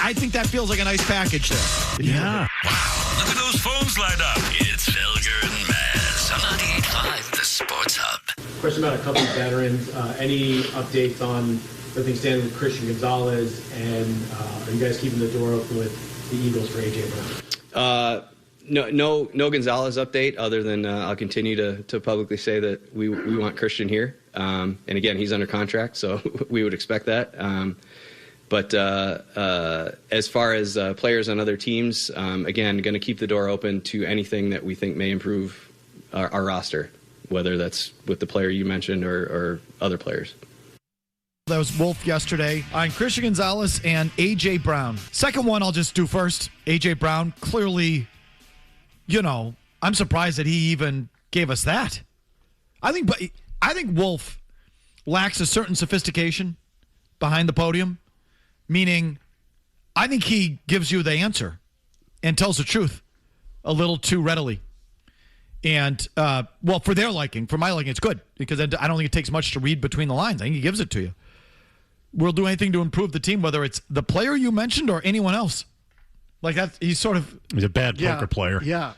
I think that feels like a nice package there. Yeah. Wow, look at those phones lined up. It's Felger and Mazz on 98.5, the Sports Hub. Question about a couple of veterans. Any updates on where things stand with Christian Gonzalez, and are you guys keeping the door open with the Eagles for A.J. Brown? No Gonzalez update other than I'll continue to publicly say that we want Christian here. And again, he's under contract, so we would expect that. But as far as players on other teams, again, going to keep the door open to anything that we think may improve our roster, whether that's with the player you mentioned or other players. That was Wolf yesterday on Christian Gonzalez and A.J. Brown. Second one I'll just do first. A.J. Brown, clearly, I'm surprised that he even gave us that. I think Wolf lacks a certain sophistication behind the podium, meaning I think he gives you the answer and tells the truth a little too readily. And, for their liking, for my liking, it's good because I don't think it takes much to read between the lines. I think he gives it to you. We'll do anything to improve the team, whether it's the player you mentioned or anyone else. Like that, he's a bad poker player. Yeah.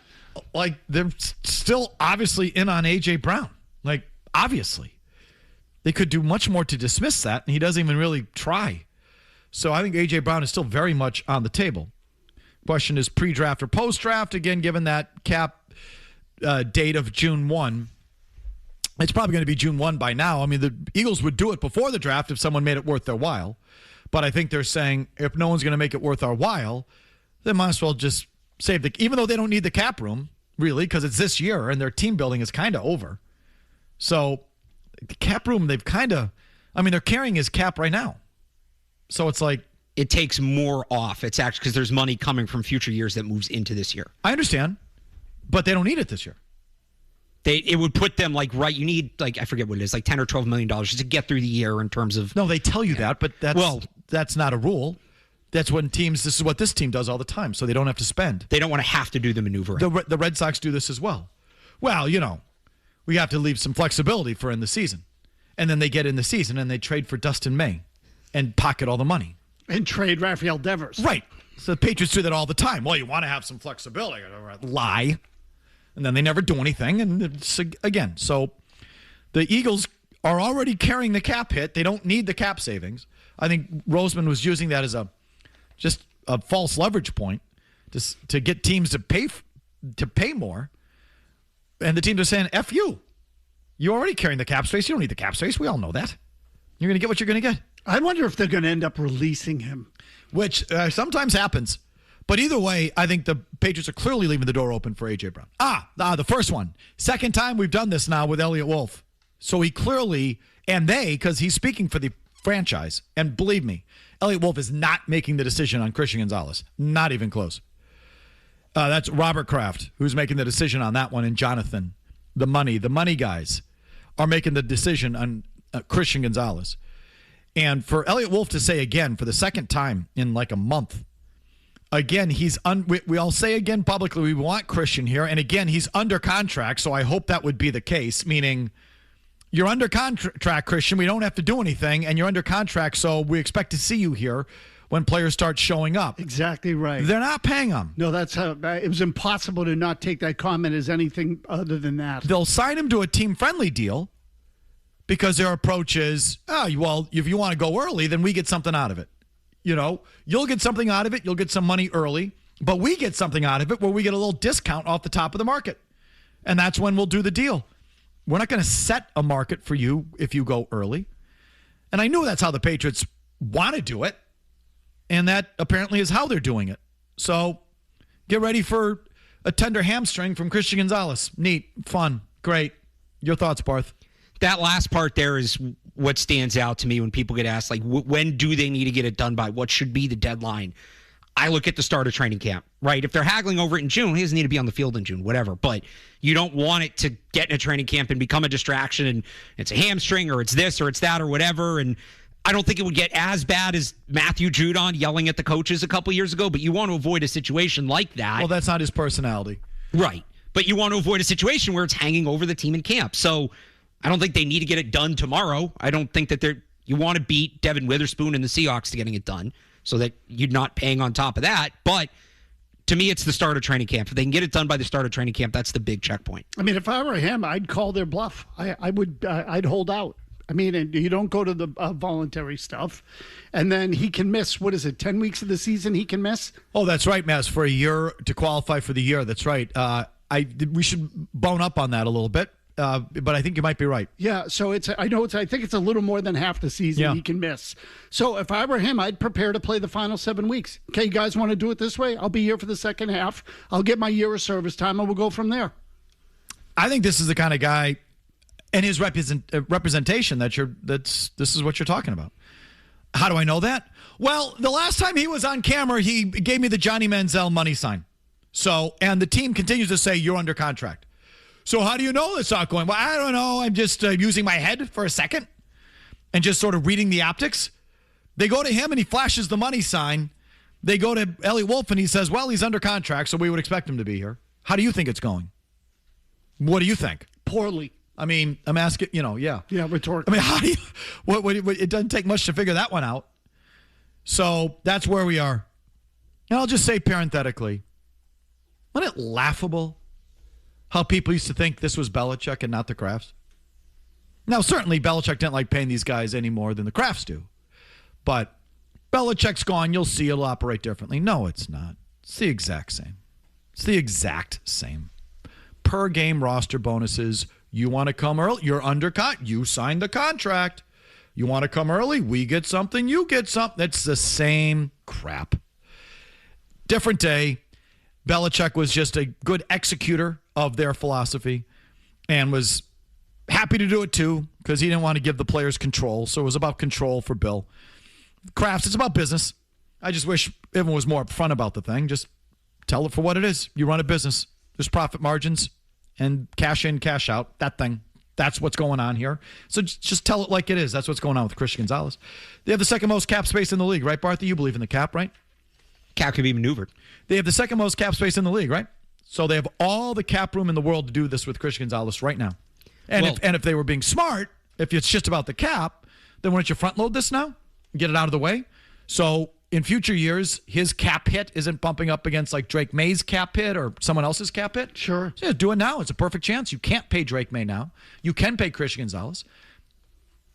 Like they're still obviously in on A.J. Brown. Like, obviously. They could do much more to dismiss that, and he doesn't even really try. So I think A.J. Brown is still very much on the table. Question is pre-draft or post-draft. Again, given that cap date of June 1, it's probably going to be June 1 by now. I mean, the Eagles would do it before the draft if someone made it worth their while. But I think they're saying if no one's going to make it worth our while, they might as well just save even though they don't need the cap room, really, because it's this year and their team building is kind of over. So the cap room, they're carrying his cap right now. So it's like. It takes more off. It's actually because there's money coming from future years that moves into this year. I understand, but they don't need it this year. It would put them you need I forget what it is, like $10 or $12 million just to get through the year in terms of. No, they tell you that, but that's not a rule. That's when this is what this team does all the time, so they don't have to spend. They don't want to have to do the maneuvering. The Red Sox do this as well. Well, we have to leave some flexibility for in the season. And then they get in the season and they trade for Dustin May and pocket all the money. And trade Rafael Devers. Right. So the Patriots do that all the time. Well, you want to have some flexibility. Lie. And then they never do anything. And it's, again, so the Eagles are already carrying the cap hit. They don't need the cap savings. I think Roseman was using that as just a false leverage point to get teams to pay more. And the teams are saying, F you. You're already carrying the cap space. You don't need the cap space. We all know that. You're going to get what you're going to get. I wonder if they're going to end up releasing him. Which sometimes happens. But either way, I think the Patriots are clearly leaving the door open for A.J. Brown. The first one. Second time we've done this now with Eliot Wolf. So he clearly, because he's speaking for the franchise, and believe me, Eliot Wolf is not making the decision on Christian Gonzalez. Not even close. That's Robert Kraft who's making the decision on that one, and Jonathan. The money guys are making the decision on Christian Gonzalez. And for Eliot Wolf to say again for the second time in like a month, again, we all say again publicly we want Christian here. And again, he's under contract, so I hope that would be the case, meaning you're under contract, Christian. We don't have to do anything, and you're under contract, so we expect to see you here when players start showing up. Exactly right. They're not paying him. No, that's how it was impossible to not take that comment as anything other than that. They'll sign him to a team-friendly deal because their approach is, if you want to go early, then we get something out of it. You'll get something out of it. You'll get some money early, but we get something out of it where we get a little discount off the top of the market. And that's when we'll do the deal. We're not going to set a market for you if you go early. And I knew that's how the Patriots want to do it. And that apparently is how they're doing it. So get ready for a tender hamstring from Christian Gonzalez. Neat, fun, great. Your thoughts, Barth? That last part there is what stands out to me when people get asked, when do they need to get it done by? What should be the deadline? I look at the start of training camp, right? If they're haggling over it in June, he doesn't need to be on the field in June, whatever. But you don't want it to get in a training camp and become a distraction and it's a hamstring or it's this or it's that or whatever. And I don't think it would get as bad as Matthew Judon yelling at the coaches a couple years ago, but you want to avoid a situation like that. Well, that's not his personality. Right. But you want to avoid a situation where it's hanging over the team in camp. So I don't think they need to get it done tomorrow. I don't think that you want to beat Devin Witherspoon and the Seahawks to getting it done. so that you're not paying on top of that. But to me, it's the start of training camp. If they can get it done by the start of training camp, that's the big checkpoint. I mean, if I were him, I'd call their bluff. I'd hold out. I mean, and you don't go to the voluntary stuff. And then he can miss, 10 weeks of the season he can miss? Oh, that's right, Mazz, for a year to qualify for the year. That's right. We should bone up on that a little bit, but I think you might be right. Yeah, so I think it's a little more than half the season he can miss. So if I were him, I'd prepare to play the final 7 weeks. Okay, you guys want to do it this way? I'll be here for the second half. I'll get my year of service time, and we'll go from there. I think this is the kind of guy, and his representation this is what you're talking about. How do I know that? Well, the last time he was on camera, he gave me the Johnny Manziel money sign. So, and the team continues to say you're under contract. So how do you know it's not going? Well, I don't know. I'm just using my head for a second and just sort of reading the optics. They go to him and he flashes the money sign. They go to Eliot Wolf and he says, well, he's under contract, so we would expect him to be here. How do you think it's going? What do you think? Poorly. I mean, I'm asking, yeah. Yeah, rhetorical. I mean, how do you, it doesn't take much to figure that one out. So that's where we are. And I'll just say parenthetically, wasn't it laughable how people used to think this was Belichick and not the Crafts? Now, certainly Belichick didn't like paying these guys any more than the Crafts do. But Belichick's gone, you'll see it'll operate differently. No, it's not. It's the exact same. It's the exact same. Per game roster bonuses. You want to come early? You're under you signed the contract. You want to come early? We get something. You get something. It's the same crap. Different day. Belichick was just a good executor of their philosophy and was happy to do it too because he didn't want to give the players control. So it was about control for Bill. Crafts, it's about business. I just wish everyone was more upfront about the thing. Just tell it for what it is. You run a business. There's profit margins. And cash in, cash out, that thing. That's what's going on here. So just tell it like it is. That's what's going on with Christian Gonzalez. They have the second most cap space in the league, right, Bartha? You believe in the cap, right? Cap can be maneuvered. They have the second most cap space in the league, right? So they have all the cap room in the world to do this with Christian Gonzalez right now. And if they were being smart, if it's just about the cap, then why don't you front load this now? Get it out of the way. So in future years, his cap hit isn't bumping up against like Drake May's cap hit or someone else's cap hit. Sure. So yeah, do it now. It's a perfect chance. You can't pay Drake May now. You can pay Christian Gonzalez.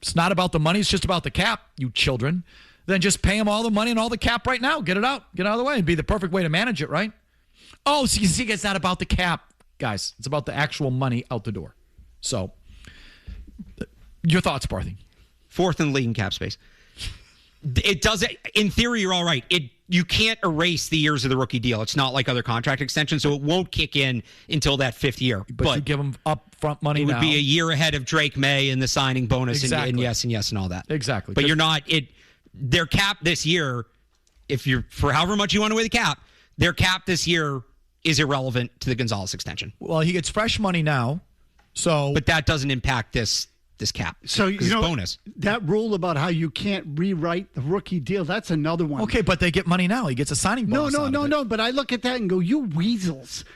It's not about the money. It's just about the cap, you children. Then just pay him all the money and all the cap right now. Get it out. Get out of the way. It'd be the perfect way to manage it, right? Oh, so you see, it's not about the cap. Guys, it's about the actual money out the door. So, your thoughts, Barthy? Fourth in the league in cap space. It does it in theory. You're all right. You can't erase the years of the rookie deal. It's not like other contract extensions, so it won't kick in until that fifth year. But you give them upfront money. It would be a year ahead of Drake May and the signing bonus and yes and all that. Exactly. But you're not. Their cap this year, if you're for however much you want to weigh the cap, their cap this year is irrelevant to the Gonzalez extension. Well, he gets fresh money now, but that doesn't impact this cap. So bonus. That rule about how you can't rewrite the rookie deal, that's another one. Okay, but they get money now. He gets a signing bonus. No. But I look at that and go, you weasels.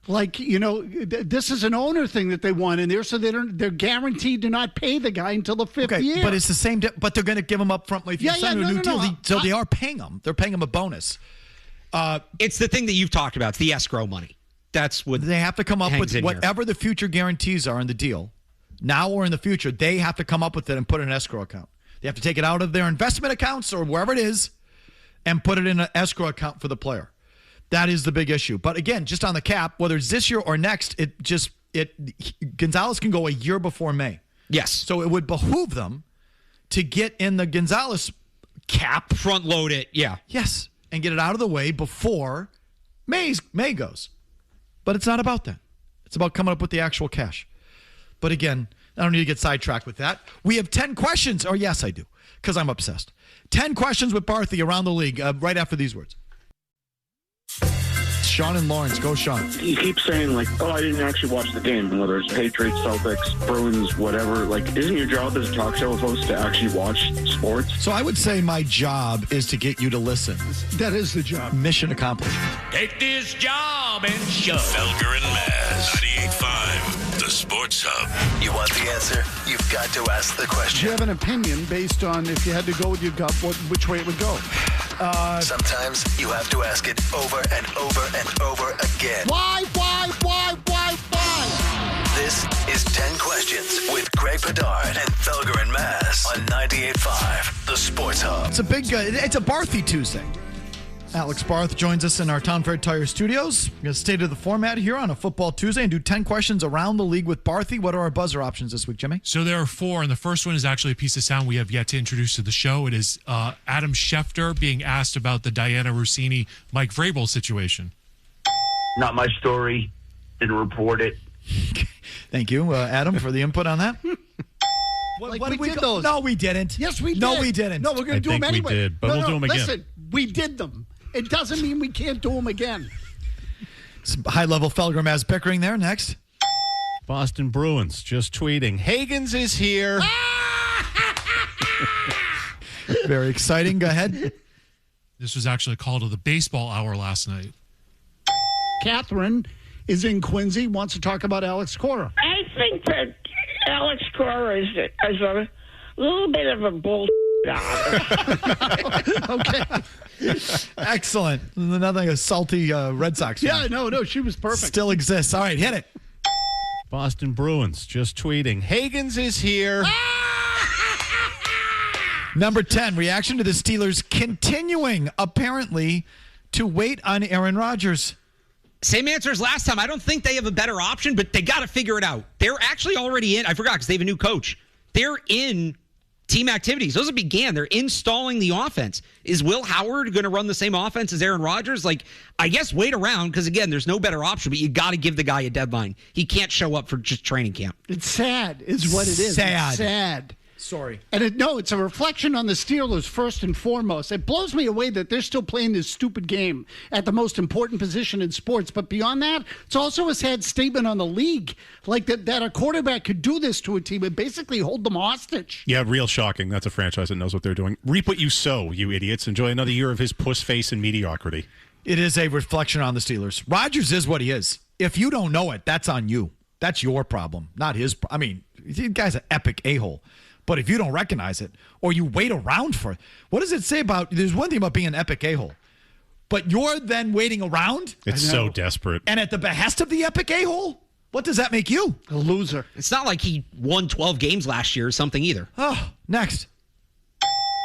Like, this is an owner thing that they want in there, so they're guaranteed to not pay the guy until the fifth year. But it's the same. But they're going to give him up front if you sign a new deal. So they are paying him. They're paying him a bonus. It's the thing that you've talked about. It's the escrow money. That's what they have to come up with. Whatever the future guarantees are in the deal, now or in the future, they have to come up with it and put it in an escrow account. They have to take it out of their investment accounts or wherever it is and put it in an escrow account for the player. That is the big issue. But again, just on the cap, whether it's this year or next, Gonzalez can go a year before May. Yes. So it would behoove them to get in the Gonzalez cap. Front load it, yeah. Yes. And get it out of the way before May goes. But it's not about that. It's about coming up with the actual cash. But again, I don't need to get sidetracked with that. We have 10 questions. Oh, yes, I do, because I'm obsessed. 10 questions with Barthy around the league right after these words. Sean and Lawrence. Go, Sean. You keep saying, I didn't actually watch the game, whether it's Patriots, Celtics, Bruins, whatever. Isn't your job as a talk show host to actually watch sports? So I would say my job is to get you to listen. That is the job. Mission accomplished. Take this job and shove. Felger and Mazz. 98.5, the Sports Hub. You want the answer? You've got to ask the Do question. you have an opinion based on if you had to go with your gut, which way it would go? Sometimes you have to ask it over and over and over again. Why? This is 10 Questions with Greg Bedard and Felger and Mazz on 98.5, The Sports Hub. It's a big, it's a Barthy Tuesday. Alex Barth joins us in our Town Fair Tire studios. We're going to stay to the format here on a Football Tuesday and do 10 questions around the league with Barthy. What are our buzzer options this week, Jimmy? So there are 4, and the first one is actually a piece of sound we have yet to introduce to the show. It is Adam Schefter being asked about the Dianna Russini, Mike Vrabel situation. Not my story. Didn't report it. Thank you, Adam, for the input on that. We did those. No, we didn't. Yes, we did. No, we didn't. No, we're going to do them anyway. We did, but we'll do them again. Listen, we did them. It doesn't mean we can't do them again. Some high-level Felger Mazz bickering there. Next. Boston Bruins just tweeting, Hagens is here. Very exciting. Go ahead. This was actually a call to the baseball hour last night. Catherine is in Quincy, wants to talk about Alex Cora. I think that Alex Cora is a little bit of a bull. Okay. Excellent. Another salty Red Sox fan. Yeah, no, she was perfect. Still exists. All right, hit it. Boston Bruins just tweeting, Hagens is here. Number 10, reaction to the Steelers continuing, apparently, to wait on Aaron Rodgers. Same answer as last time. I don't think they have a better option, but they got to figure it out. They're actually already in. I forgot because they have a new coach. They're in team activities. Those have began. They're installing the offense. Is Will Howard going to run the same offense as Aaron Rodgers? I guess wait around because, again, there's no better option, but you got to give the guy a deadline. He can't show up for just training camp. It's sad is what it is. Sad. It's sad. Sorry. And it's a reflection on the Steelers first and foremost. It blows me away that they're still playing this stupid game at the most important position in sports. But beyond that, it's also a sad statement on the league. That a quarterback could do this to a team and basically hold them hostage. Yeah, real shocking. That's a franchise that knows what they're doing. Reap what you sow, you idiots. Enjoy another year of his puss face and mediocrity. It is a reflection on the Steelers. Rodgers is what he is. If you don't know it, that's on you. That's your problem, not his. The guy's an epic a-hole. But if you don't recognize it or you wait around for it, what does it say about, there's one thing about being an epic a-hole, but you're then waiting around? It's so desperate. And at the behest of the epic a-hole? What does that make you? A loser. It's not like he won 12 games last year or something either. Oh, next.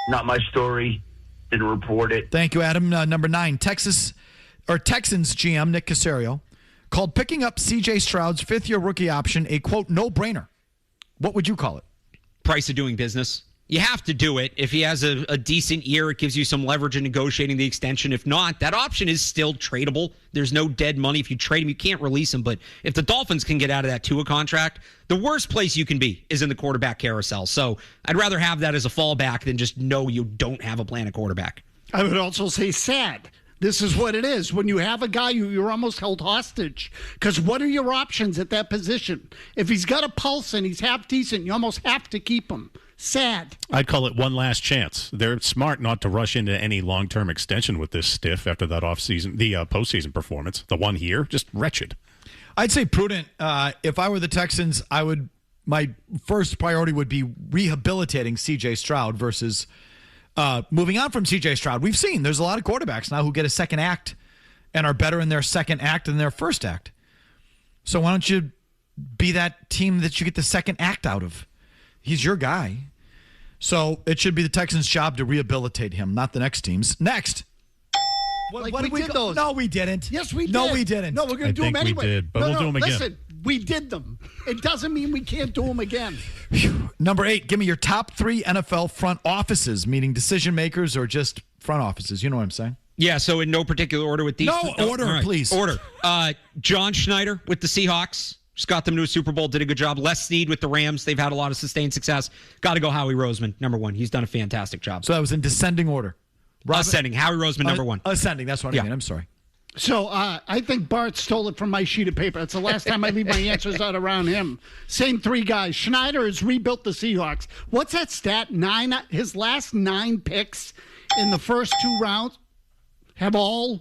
Not my story. Didn't report it. Thank you, Adam. Number 9, Texans GM Nick Caserio called picking up C.J. Stroud's fifth-year rookie option a, quote, no-brainer. What would you call it? Price of doing business. You have to do it. If he has a decent year, it gives you some leverage in negotiating the extension. If not, that option is still tradable. There's no dead money. If you trade him, you can't release him. But if the Dolphins can get out of that Tua contract, the worst place you can be is in the quarterback carousel. So I'd rather have that as a fallback than just know you don't have a plan at quarterback. I would also say sad. This is what it is. When you have a guy, you're almost held hostage. Because what are your options at that position? If he's got a pulse and he's half decent, you almost have to keep him. Sad. I'd call it one last chance. They're smart not to rush into any long-term extension with this stiff after that postseason performance. The one here, just wretched. I'd say prudent. If I were the Texans, my first priority would be rehabilitating C.J. Stroud versus moving on from C.J. Stroud. We've seen there's a lot of quarterbacks now who get a second act and are better in their second act than their first act. So why don't you be that team that you get the second act out of? He's your guy. So it should be the Texans' job to rehabilitate him, not the next team's. Next. We did those. No, we didn't. Yes, we did. No, we didn't. No, we're going to do them anyway. We did, but we'll do them again. Listen, we did them. It doesn't mean we can't do them again. Number 8, give me your top 3 NFL front offices, meaning decision makers or just front offices. You know what I'm saying? Yeah, so in no particular order with these. Order, please. Order. John Schneider with the Seahawks. Just got them to a Super Bowl, did a good job. Les Snead with the Rams. They've had a lot of sustained success. Got to go Howie Roseman, number 1. He's done a fantastic job. So that was in descending order. Ascending. Howie Roseman, number 1. Ascending. That's what I mean. I'm sorry. So I think Bart stole it from my sheet of paper. It's the last time I leave my answers out around him. Same 3 guys. Schneider has rebuilt the Seahawks. What's that stat? 9. His last 9 picks in the first 2 rounds have all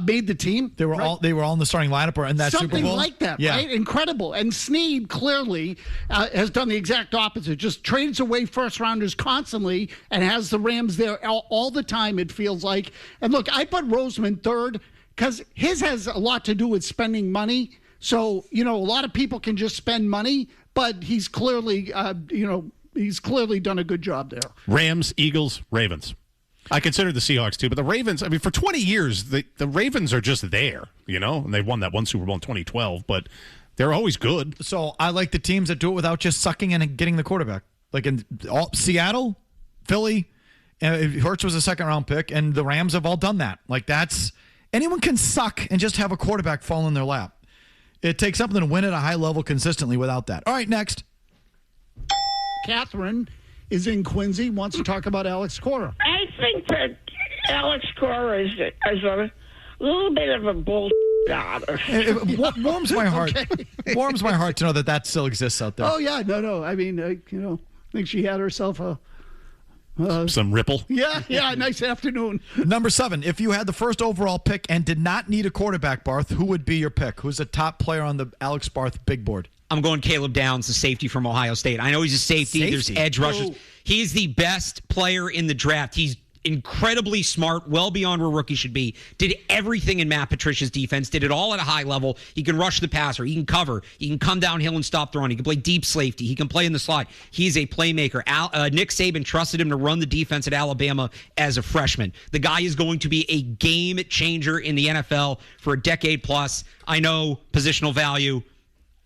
made the team. They were all in the starting lineup or in that Something Super Bowl. Like that, yeah. Right? Incredible. And Snead clearly has done the exact opposite. Just trades away first-rounders constantly and has the Rams there all the time, it feels like. And look, I put Roseman third because his has a lot to do with spending money. So, a lot of people can just spend money, but he's clearly, he's clearly done a good job there. Rams, Eagles, Ravens. I consider the Seahawks too, but the Ravens, for 20 years, the Ravens are just there, and they won that one Super Bowl in 2012, but they're always good. So I like the teams that do it without just sucking in and getting the quarterback. Like in Seattle, Philly, Hurts was a second-round pick, and the Rams have all done that. Like anyone can suck and just have a quarterback fall in their lap. It takes something to win at a high level consistently without that. All right, next. Catherine is in Quincy, wants to talk about Alex Cora. I think that Alex Cora is a little bit of a bull. It warms my heart. Okay. Warms my heart to know that still exists out there. Oh, yeah. No. I mean, I think she had herself some ripple. Yeah. Nice afternoon. Number 7, if you had the first overall pick and did not need a quarterback, Barth, who would be your pick? Who's the top player on the Alex Barth big board? I'm going Caleb Downs, the safety from Ohio State. I know he's a safety. There's edge rushers. He's the best player in the draft. He's incredibly smart, well beyond where rookie should be. Did everything in Matt Patricia's defense. Did it all at a high level. He can rush the passer. He can cover. He can come downhill and stop the run. He can play deep safety. He can play in the slot. He's a playmaker. Nick Saban trusted him to run the defense at Alabama as a freshman. The guy is going to be a game changer in the NFL for a decade plus. I know positional value.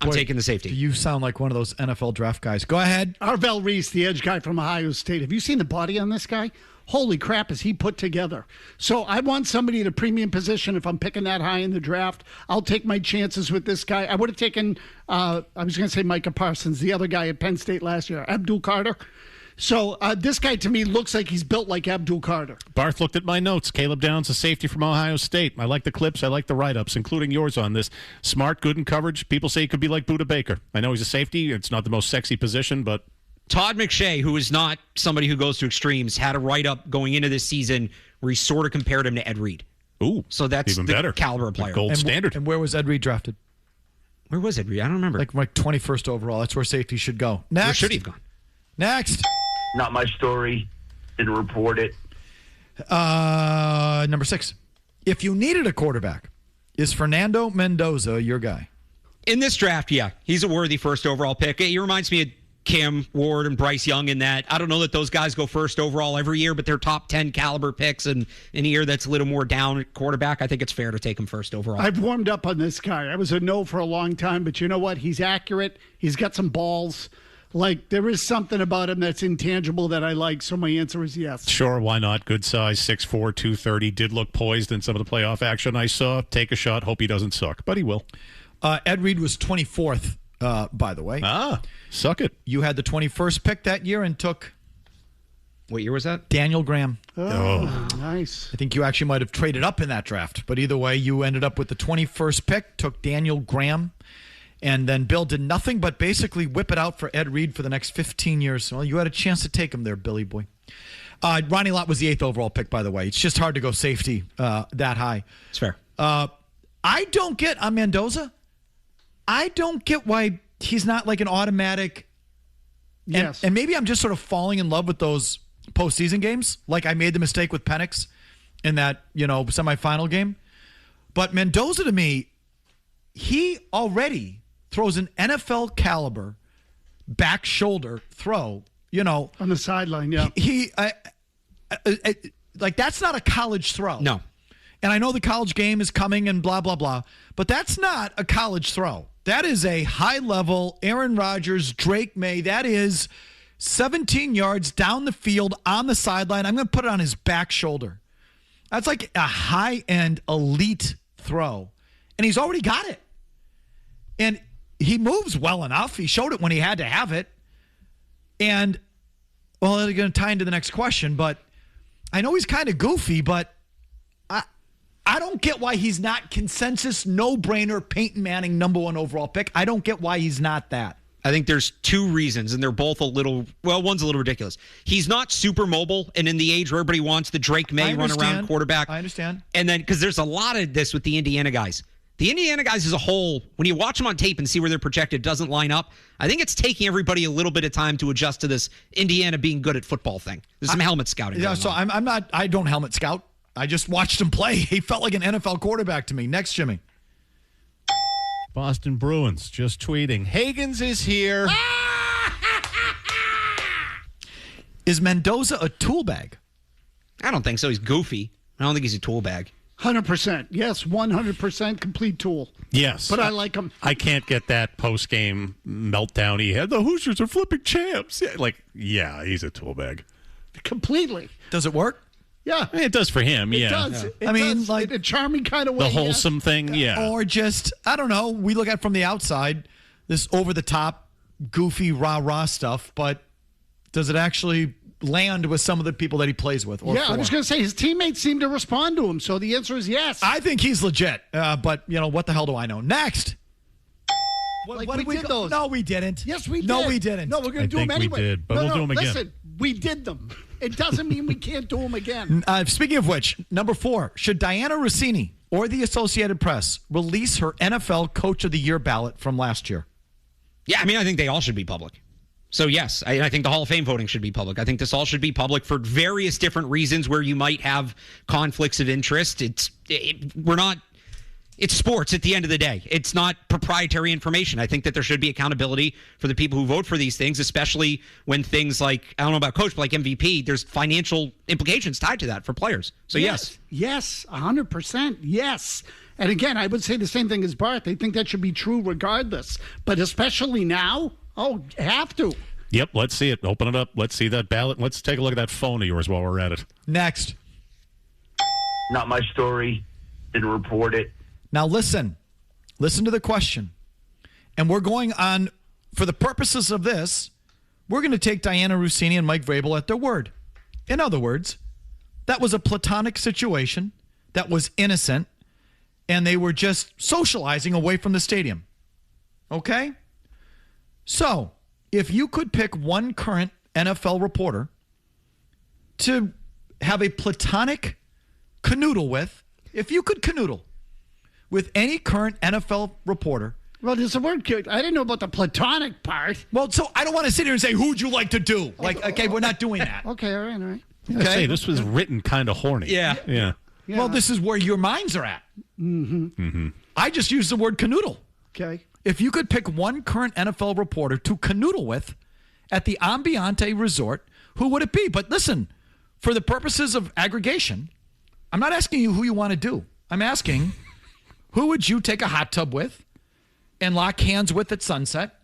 I'm taking the safety. You sound like one of those NFL draft guys. Go ahead. Arvell Reese, the edge guy from Ohio State. Have you seen the body on this guy? Holy crap, is he put together. So I want somebody at a premium position. If I'm picking that high in the draft, I'll take my chances with this guy. I would have taken, I was going to say Micah Parsons, the other guy at Penn State last year, Abdul Carter. So this guy, to me, looks like he's built like Abdul Carter. Barth looked at my notes. Caleb Downs, a safety from Ohio State. I like the clips. I like the write-ups, including yours on this. Smart, good in coverage. People say he could be like Budda Baker. I know he's a safety. It's not the most sexy position, but... Todd McShay, who is not somebody who goes to extremes, had a write-up going into this season where he sort of compared him to Ed Reed. Ooh, so that's even the better. Caliber of player. Gold standard. And where was Ed Reed drafted? Where was Ed Reed? I don't remember. Like 21st overall. That's where safety should go. Next. Where should he have gone? Next. Not my story. Didn't report it. Number 6. If you needed a quarterback, is Fernando Mendoza your guy? In this draft, yeah. He's a worthy first overall pick. He reminds me of Cam Ward and Bryce Young in that. I don't know that those guys go first overall every year, but they're top 10 caliber picks. And in a year that's a little more down at quarterback, I think it's fair to take him first overall. I've warmed up on this guy. I was a no for a long time, but you know what? He's accurate. He's got some balls. Like, there is something about him that's intangible that I like, so my answer is yes. Sure, why not? Good size, 6'4", 230. Did look poised in some of the playoff action I saw. Take a shot. Hope he doesn't suck, but he will. Ed Reed was 24th, by the way. Suck it. You had the 21st pick that year and took... What year was that? Daniel Graham. Oh, nice. I think you actually might have traded up in that draft, but either way, you ended up with the 21st pick, took Daniel Graham. And then Bill did nothing but basically whip it out for Ed Reed for the next 15 years. Well, you had a chance to take him there, Billy boy. Ronnie Lott was the 8th overall pick, by the way. It's just hard to go safety that high. It's fair. I don't get on Mendoza. I don't get why he's not like an automatic. Yes. And maybe I'm just sort of falling in love with those postseason games. Like I made the mistake with Penix in that, semifinal game. But Mendoza, to me, he already throws an NFL caliber back shoulder throw, on the sideline. Yeah. He like that's not a college throw. No. And I know the college game is coming and blah, blah, blah, but that's not a college throw. That is a high level Aaron Rodgers, Drake May. That is 17 yards down the field on the sideline. I'm going to put it on his back shoulder. That's like a high end elite throw. And he's already got it. And he moves well enough. He showed it when he had to have it. And, well, they're going to tie into the next question, but I know he's kind of goofy, but I don't get why he's not consensus, no-brainer, Peyton Manning, number 1 overall pick. I don't get why he's not that. I think there's two reasons, and they're both one's a little ridiculous. He's not super mobile, and in the age where everybody wants the Drake May run-around quarterback. I understand. And then, because there's a lot of this with the Indiana guys. The Indiana guys as a whole, when you watch them on tape and see where they're projected, doesn't line up. I think it's taking everybody a little bit of time to adjust to this Indiana being good at football thing. There's some helmet scouting. Yeah, so I don't helmet scout. I just watched him play. He felt like an NFL quarterback to me. Next, Jimmy. Boston Bruins just tweeting, Hagens is here. Is Mendoza a tool bag? I don't think so. He's goofy. I don't think he's a tool bag. 100%. Yes, 100% complete tool. Yes. But I like him. I can't get that post-game meltdown he had. The Hoosiers are flipping champs. Yeah, he's a tool bag. Completely. Does it work? Yeah. It does for him, It does. Yeah. It does. Like a charming kind of way. The wholesome thing, yeah. Or just, I don't know, we look at from the outside, this over-the-top, goofy, rah-rah stuff, but does it actually land with some of the people that he plays with? I was going to say, his teammates seem to respond to him, so the answer is yes. I think he's legit, but, what the hell do I know? Next. What did we did those. No, we didn't. Yes, we did. No, we didn't. No, we're going to do them anyway. We did, but we'll do them again. Listen, we did them. It doesn't mean we can't do them again. Speaking of which, number 4, should Dianna Russini or the Associated Press release her NFL Coach of the Year ballot from last year? Yeah, I think they all should be public. So, yes, I think the Hall of Fame voting should be public. I think this all should be public for various different reasons where you might have conflicts of interest. It's sports at the end of the day. It's not proprietary information. I think that there should be accountability for the people who vote for these things, especially when things like, I don't know about coach, but like MVP, there's financial implications tied to that for players. So, yes. Yes, 100%. Yes. And again, I would say the same thing as Barth. I think that should be true regardless. But especially now, have to. Yep, let's see it. Open it up. Let's see that ballot. Let's take a look at that phone of yours while we're at it. Next. Not my story. Didn't report it. Now listen to the question. And we're going on, for the purposes of this, we're going to take Dianna Russini and Mike Vrabel at their word. In other words, that was a platonic situation that was innocent, and they were just socializing away from the stadium. Okay? So, if you could pick one current NFL reporter to have a platonic canoodle with, if you could canoodle with any current NFL reporter. Well, there's a word. I didn't know about the platonic part. Well, so I don't want to sit here and say, who'd you like to do? Okay, we're not doing that. Okay, all right. Okay. Say, this was written kind of horny. Yeah. Well, this is where your minds are at. I just used the word canoodle. Okay. If you could pick one current NFL reporter to canoodle with at the Ambiente Resort, who would it be? But listen, for the purposes of aggregation, I'm not asking you who you want to do. I'm asking, who would you take a hot tub with and lock hands with at sunset?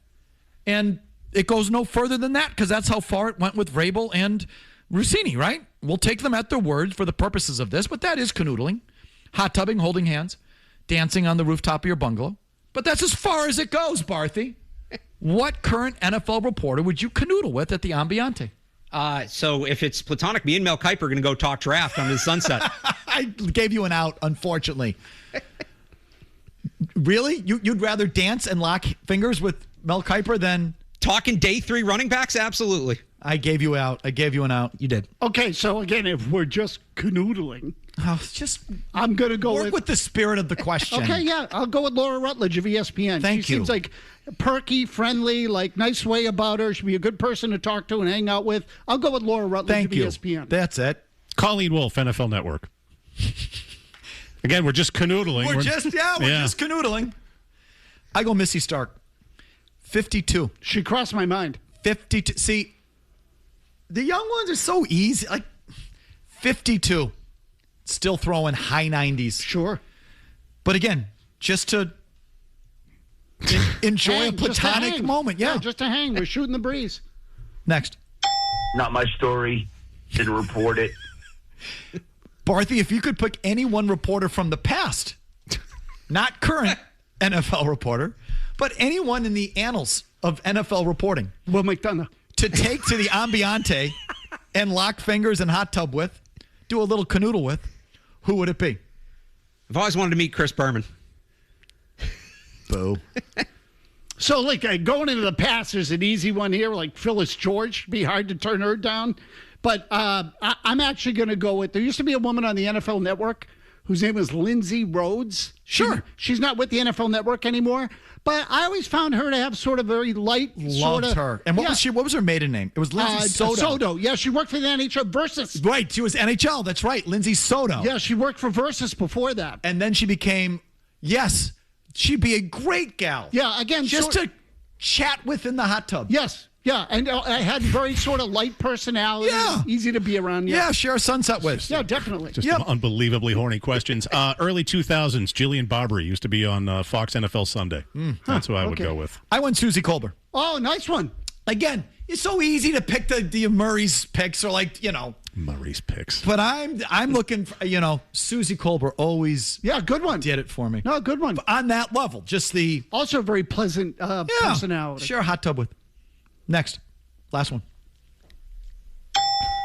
And it goes no further than that, because that's how far it went with Vrabel and Russini, right? We'll take them at their word for the purposes of this, but that is canoodling. Hot tubbing, holding hands, dancing on the rooftop of your bungalow. But that's as far as it goes, Barthy. What current NFL reporter would you canoodle with at the Ambiente? So if it's platonic, me and Mel Kiper are going to go talk draft on the sunset. I gave you an out, unfortunately. Really? You'd rather dance and lock fingers with Mel Kiper than... Talking day 3 running backs? Absolutely. I gave you out. I gave you an out. You did. Okay, so again, if we're just canoodling... I'm going to go work with the spirit of the question. Okay, yeah. I'll go with Laura Rutledge of ESPN. Thank you. She seems like perky, friendly, nice way about her. She'll be a good person to talk to and hang out with. I'll go with Laura Rutledge of ESPN. That's it. Colleen Wolfe, NFL Network. Again, we're just canoodling. We're just canoodling. I go Missy Stark. 52. She crossed my mind. 52. See, the young ones are so easy. 52. Still throwing high 90s. Sure. But again, just to enjoy a platonic moment. Yeah, just to hang. We're shooting the breeze. Next. Not my story. Didn't report it. Barthy, if you could pick any one reporter from the past, not current NFL reporter, but anyone in the annals of NFL reporting. Will McDonough. To take to the Ambiente and lock fingers and hot tub with, do a little canoodle with, who would it be? I've always wanted to meet Chris Berman. Boo. So, like, going into the past, there's an easy one here, like Phyllis George. Be hard to turn her down. But I'm actually going to go with, there used to be a woman on the NFL Network whose name was Lindsay Rhodes. Sure. She's not with the NFL Network anymore. But I always found her to have sort of very light, Loved her. And what was her maiden name? It was Lindsay Soto. Soto. Yeah, she worked for the NHL Versus. Right, she was NHL. That's right, Lindsay Soto. Yeah, she worked for Versus before that. And then she became, she'd be a great gal. Yeah, again, just to chat with in the hot tub. Yes. Yeah, and I had very sort of light personality. Yeah. Easy to be around. Yeah, share a sunset with. Yeah, definitely. Just unbelievably horny questions. Early 2000s, Jillian Barbary used to be on Fox NFL Sunday. That's who I would go with. I went Susie Colbert. Oh, nice one. Again, it's so easy to pick the Murray's picks or Murray's picks. But I'm looking for, Susie Colbert always good one. Did it for me. No, good one. On that level, just also a very pleasant personality. Share a hot tub with. Next. Last one.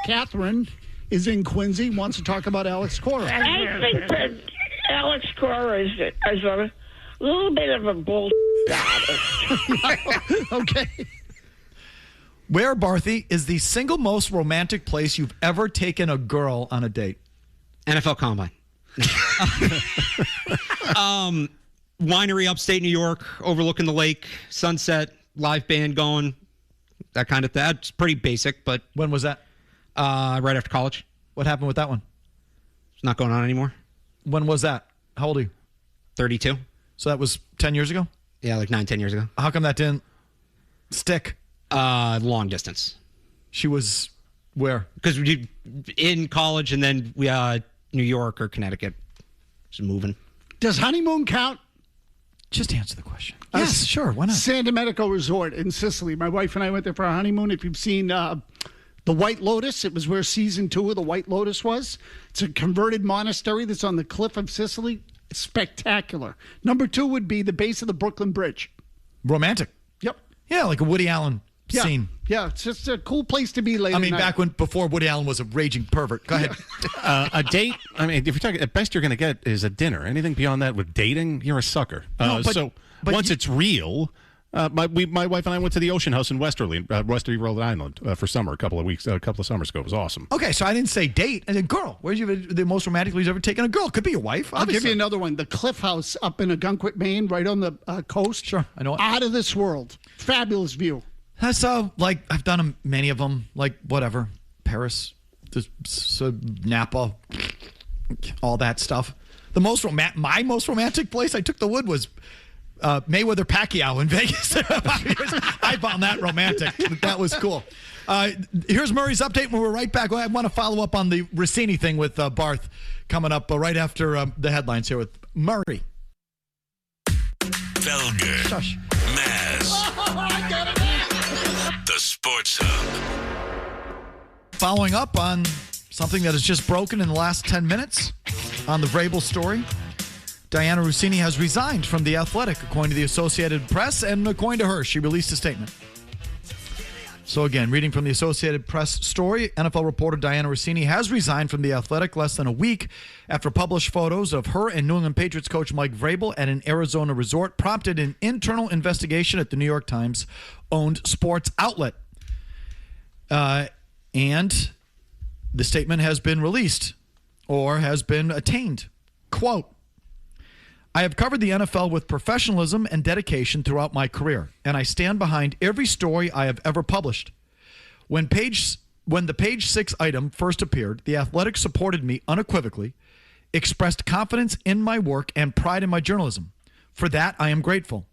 Catherine is in Quincy, wants to talk about Alex Cora. I think that Alex Cora is a little bit of a bull. Okay. Where, Barthy, is the single most romantic place you've ever taken a girl on a date? NFL Combine. Winery upstate New York, overlooking the lake, sunset, live band going. That kind of thing. That's pretty basic, but... When was that? Right after college. What happened with that one? It's not going on anymore. When was that? How old are you? 32. So that was 10 years ago? Yeah, like 9-10 years ago. How come that didn't stick? Long distance. She was where? Because we in college and then we New York or Connecticut. Just moving. Does honeymoon count? Just answer the question. Yes, sure. Why not? San Domenico Resort in Sicily. My wife and I went there for our honeymoon. If you've seen The White Lotus, it was where season 2 of The White Lotus was. It's a converted monastery that's on the cliff of Sicily. It's spectacular. Number 2 would be the base of the Brooklyn Bridge. Romantic. Yep. Yeah, like a Woody Allen scene. Yeah, it's just a cool place to be late at night. Before Woody Allen was a raging pervert. Go ahead. A date, if you're talking, at best you're going to get is a dinner. Anything beyond that with dating, you're a sucker. But once it's real, my wife and I went to the Ocean House in Westerly, Rhode Island, for summer a couple of summers ago. It was awesome. Okay, so I didn't say date. I said girl. Where's the most romantic you've ever taken a girl? Could be your wife. I'll give you another one. The Cliff House up in Agunquit, Maine, right on the coast. Sure, I know it. Out of this world. Fabulous view. That's I've done many of them, whatever, Paris, Napa, all that stuff. My most romantic place I took the wood was Mayweather Pacquiao in Vegas. I found that romantic. That was cool. Here's Murray's update. When we're right back, I want to follow up on the Russini thing with Barth coming up right after the headlines here with Murray. Felger. Shush. Mazz. The Sports Hub. Following up on something that has just broken in the last 10 minutes on the Vrabel story. Dianna Russini has resigned from The Athletic, according to the Associated Press, and according to her, she released a statement. So again, reading from the Associated Press story, NFL reporter Dianna Russini has resigned from The Athletic less than a week after published photos of her and New England Patriots coach Mike Vrabel at an Arizona resort prompted an internal investigation at the New York Times-owned sports outlet. And the statement has been released or has been attained. Quote, I have covered the NFL with professionalism and dedication throughout my career, and I stand behind every story I have ever published. When the page 6 item first appeared, The Athletic supported me unequivocally, expressed confidence in my work and pride in my journalism. For that, I am grateful.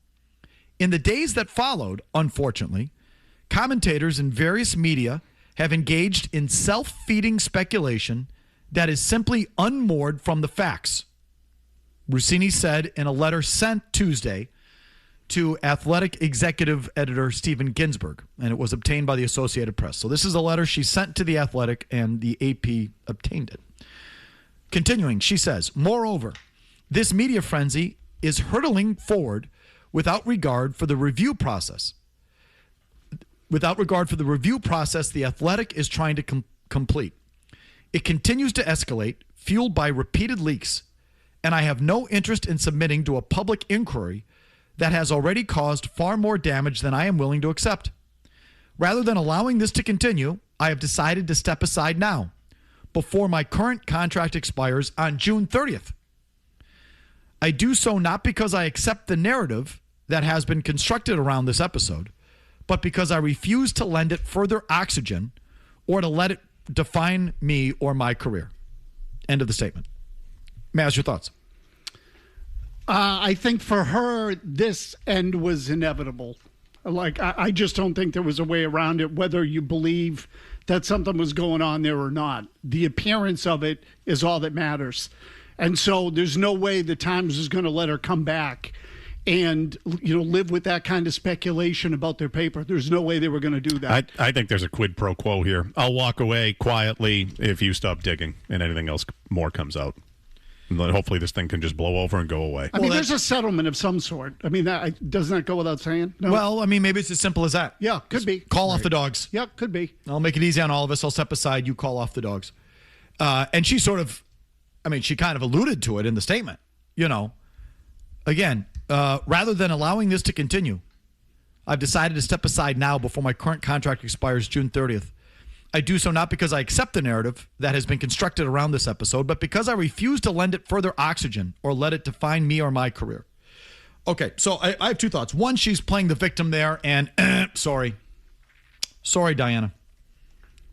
In the days that followed, unfortunately, commentators in various media have engaged in self-feeding speculation that is simply unmoored from the facts. Russini said in a letter sent Tuesday to Athletic executive editor Stephen Ginsburg, and it was obtained by the Associated Press. So this is a letter she sent to the Athletic, and the AP obtained it. Continuing, she says, moreover, this media frenzy is hurtling forward without regard for the review process. Without regard for the review process the Athletic is trying to complete. It continues to escalate, fueled by repeated leaks, and I have no interest in submitting to a public inquiry that has already caused far more damage than I am willing to accept. Rather than allowing this to continue, I have decided to step aside now, before my current contract expires on June 30th. I do so not because I accept the narrative that has been constructed around this episode, but because I refuse to lend it further oxygen or to let it define me or my career. End of the statement. Mazz, your thoughts? I think for her, this end was inevitable. Like, I just don't think there was a way around it, whether you believe that something was going on there or not. The appearance of it is all that matters. And so there's no way the Times is going to let her come back and, live with that kind of speculation about their paper. There's no way they were going to do that. I think there's a quid pro quo here. I'll walk away quietly if you stop digging and anything else more comes out. And then hopefully this thing can just blow over and go away. I mean, there's a settlement of some sort. I mean, doesn't that go without saying? No? Well, I mean, maybe it's as simple as that. Yeah, could be. Call off the dogs. Yeah, could be. I'll make it easy on all of us. I'll step aside. You call off the dogs. And she she kind of alluded to it in the statement. Again, rather than allowing this to continue, I've decided to step aside now before my current contract expires June 30th. I do so not because I accept the narrative that has been constructed around this episode, but because I refuse to lend it further oxygen or let it define me or my career. Okay, so I have two thoughts. One, she's playing the victim there, and sorry, Dianna.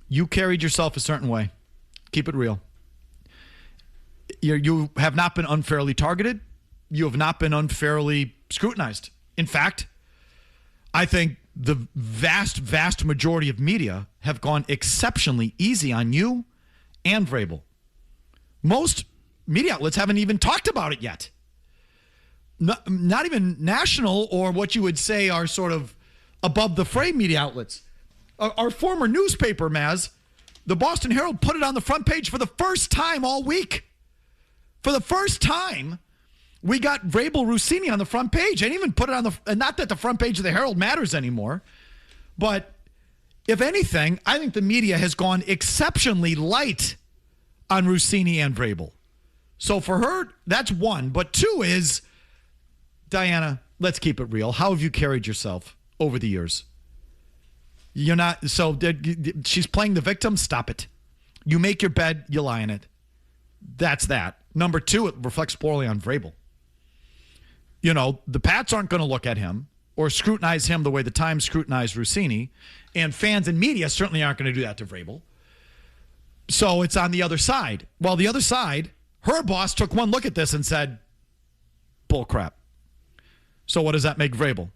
You carried yourself a certain way. Keep it real. You have not been unfairly targeted. You have not been unfairly scrutinized. In fact, I think the vast majority of media have gone exceptionally easy on you and Vrabel. Most media outlets haven't even talked about it yet. Not even national or what you would say are sort of above the fray media outlets. Our former newspaper, Mazz, the Boston Herald, put it on the front page for the first time all week. For the first time, we got Vrabel Russini on the front page, and even put it on and not that the front page of the Herald matters anymore, but if anything, I think the media has gone exceptionally light on Russini and Vrabel. So for her, that's one. But two is, Dianna, let's keep it real. How have you carried yourself over the years? You're not, so she's playing the victim. Stop it. You make your bed, you lie in it. That's that. Number two, it reflects poorly on Vrabel. The Pats aren't going to look at him or scrutinize him the way the Times scrutinized Russini, and fans and media certainly aren't going to do that to Vrabel. So it's on the other side. Well, the other side, her boss took one look at this and said, bull crap. So what does that make Vrabel?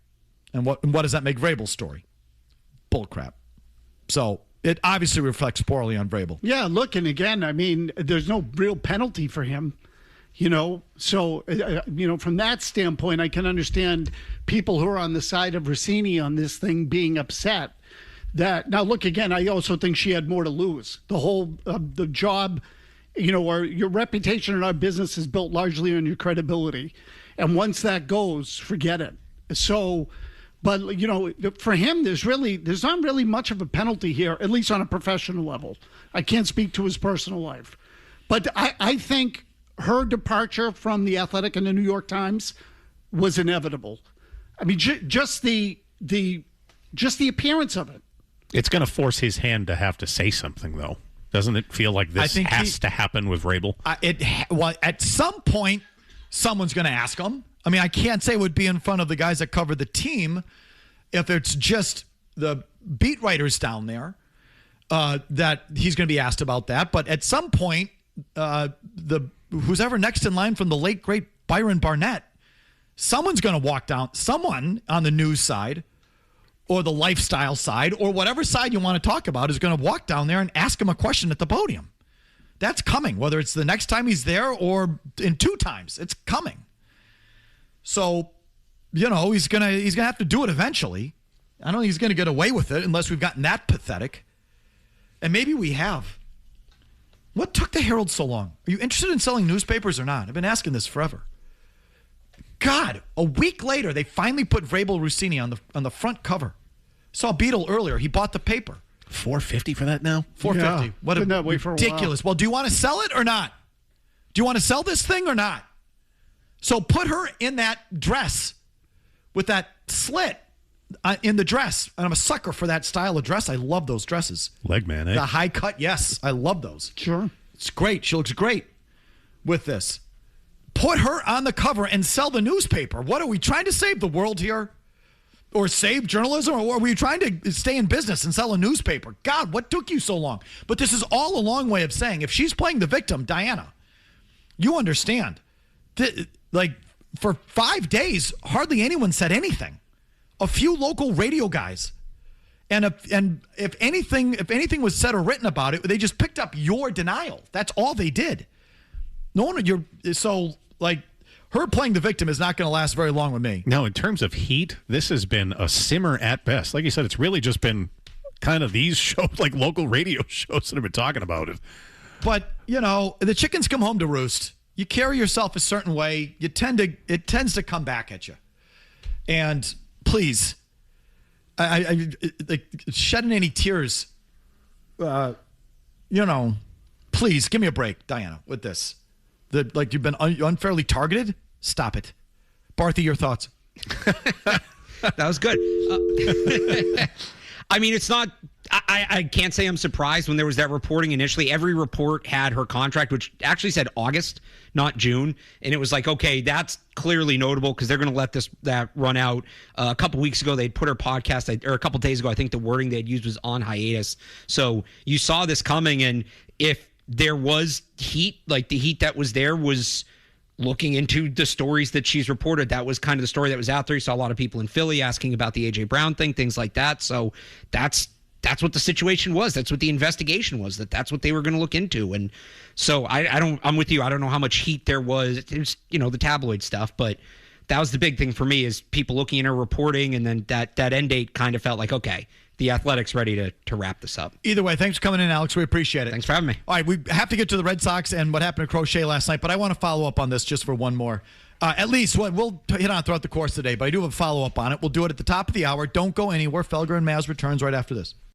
And what does that make Vrabel's story? Bull crap. So it obviously reflects poorly on Vrabel. Yeah, look, and again, I mean, there's no real penalty for him. So, from that standpoint, I can understand people who are on the side of Russini on this thing being upset. Now, look, again, I also think she had more to lose. The whole, the job, or your reputation in our business is built largely on your credibility. And once that goes, forget it. So, but, for him, there's not really much of a penalty here, at least on a professional level. I can't speak to his personal life. But I think her departure from The Athletic and the New York Times was inevitable. I mean, just the appearance of it. It's going to force his hand to have to say something, though. Doesn't it feel like this has to happen with Vrabel? Well, at some point, someone's going to ask him. I mean, I can't say it would be in front of the guys that cover the team if it's just the beat writers down there that he's going to be asked about that. But at some point, who's ever next in line from the late, great Byron Barnett, someone's going to walk down, someone on the news side or the lifestyle side or whatever side you want to talk about is going to walk down there and ask him a question at the podium. That's coming, whether it's the next time he's there or in 2 times. It's coming. So, he's gonna have to do it eventually. I don't think he's going to get away with it unless we've gotten that pathetic. And maybe we have. What took the Herald so long? Are you interested in selling newspapers or not? I've been asking this forever. God, a week later, they finally put Vrabel Russini on the front cover. Saw Beetle earlier. He bought the paper. $450 for that now? $450. Yeah, what a ridiculous. Well, do you want to sell it or not? Do you want to sell this thing or not? So put her in that dress with that slit in the dress. And I'm a sucker for that style of dress. I love those dresses. Leg man, eh? The high cut, yes. I love those. Sure. It's great. She looks great with this. Put her on the cover and sell the newspaper. What are we trying to save the world here? Or save journalism? Or are we trying to stay in business and sell a newspaper? God, what took you so long? But this is all a long way of saying if she's playing the victim, Dianna, you understand. Like, for 5 days, hardly anyone said anything. A few local radio guys. And if anything was said or written about it, they just picked up your denial. That's all they did. Her playing the victim is not going to last very long with me. No, in terms of heat, this has been a simmer at best. Like you said, it's really just been kind of these shows, like local radio shows that have been talking about it. But, the chickens come home to roost. You carry yourself a certain way, it tends to come back at you. And please, I shedding any tears, please give me a break, Dianna, with this. You've been unfairly targeted. Stop it. Barthy, your thoughts? That was good. I mean, it's not. I can't say I'm surprised when there was that reporting initially. Every report had her contract, which actually said August, not June, and it was like, okay, that's clearly notable because they're going to let that run out. A couple weeks ago, they'd put her podcast, or a couple days ago, I think the wording they'd used was on hiatus. So you saw this coming, and if there was heat, like the heat that was there was looking into the stories that she's reported. That was kind of the story that was out there. You saw a lot of people in Philly asking about the A.J. Brown thing, things like that. So that's what the situation was. That's what the investigation was, that's what they were going to look into. And so I'm with you. I don't know how much heat there was. It was, the tabloid stuff, but that was the big thing for me is people looking at her reporting. And then that end date kind of felt like, okay, the Athletic's ready to wrap this up. Either way, thanks for coming in, Alex. We appreciate it. Thanks for having me. All right, we have to get to the Red Sox and what happened to Crochet last night, but I want to follow up on this just for one more. At least we'll hit on throughout the course today, but I do have a follow-up on it. We'll do it at the top of the hour. Don't go anywhere. Felger and Mazz returns right after this.